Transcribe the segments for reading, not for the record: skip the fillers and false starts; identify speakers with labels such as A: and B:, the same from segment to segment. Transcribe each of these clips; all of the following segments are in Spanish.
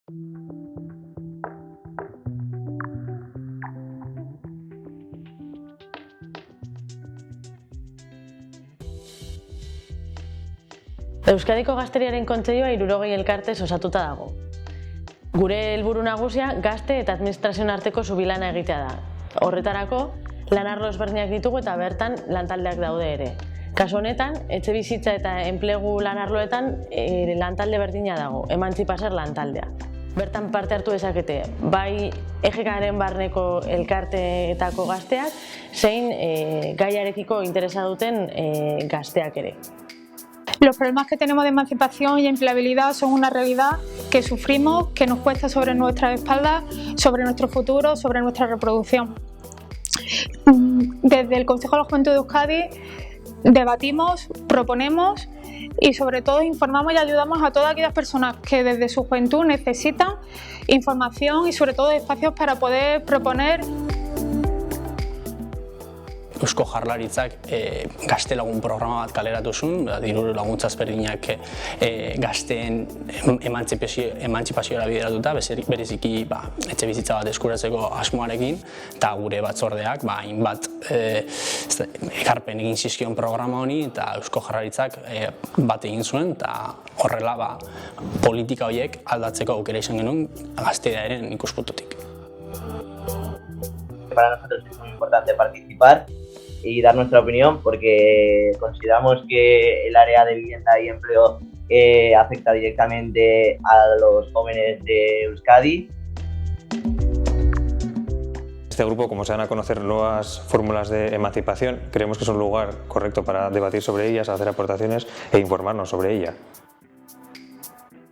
A: Euskadiko Gazteriaren Kontseilua 60 elkartez osatuta dago. Gure helburu nagusia gazte eta administrazioen arteko zubilana egitea da. Horretarako, lanarlo ezberdinak ditugu eta bertan lantaldeak daude ere. Kasu honetan, etxebizitza eta enplegu lanarloetan lantalde berdina dago, Emantzipaser lantaldea. Bertan parte hartu dezakete, bai EGK-aren barneko elkarteetako gazteak, zein gaiarekiko interesa duten gazteak ere.
B: Los problemas que tenemos de emancipación y empleabilidad son una realidad que sufrimos, que nos cuesta sobre nuestras espaldas, sobre nuestro futuro, sobre nuestra reproducción. Desde el Consejo de la Juventud de Euskadi debatimos, proponemos y sobre todo informamos y ayudamos a todas aquellas personas que desde su juventud necesitan información y sobre todo espacios para poder proponer.
C: Eusko Jaurlaritzak gaztelagun programa bat kaleratu zuen, diru laguntza ezberdinak gazteen emantzipazioa bideratuta, bereziki etxebizitza bat eskuratzeko asmoarekin, eta gure batzordeak hainbat ekarpen egin zizkion programa honi, eta Eusko Jaurlaritzak bat egin zuen, eta horrela politika horiek aldatzeko aukera izan genuen gaztearen ikuspuntutik.
D: Para nosotros es muy importante participar y dar nuestra opinión porque consideramos que el área de vivienda y empleo afecta directamente a los jóvenes de Euskadi.
E: Este grupo, como se van a conocer nuevas fórmulas de emancipación, creemos que es un lugar correcto para debatir sobre ellas, hacer aportaciones e informarnos sobre ella.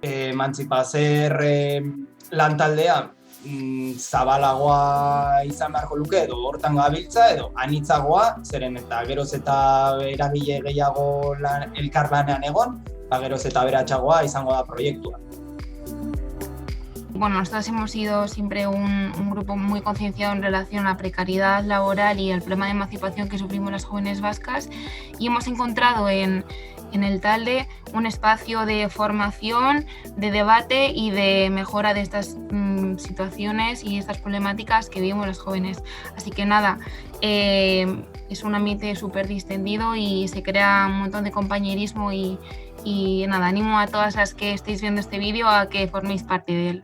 F: Emantzipaser lantaldea zabalagoa izan beharko luke edo hortan gabiltza edo anitzagoa, zeren eta geroz eta eragile gehiago elkarlanean egon, geroz eta aberatsagoa izango da proiektua.
G: Bueno, nosotros hemos sido siempre un grupo muy concienciado en relación a la precariedad laboral y al problema de emancipación que sufrimos las jóvenes vascas y hemos encontrado en el TALDE un espacio de formación, de debate y de mejora de estas situaciones y estas problemáticas que vivimos los jóvenes. Así que nada, es un ambiente súper distendido y se crea un montón de compañerismo y nada, animo a todas las que estéis viendo este vídeo a que forméis parte de él.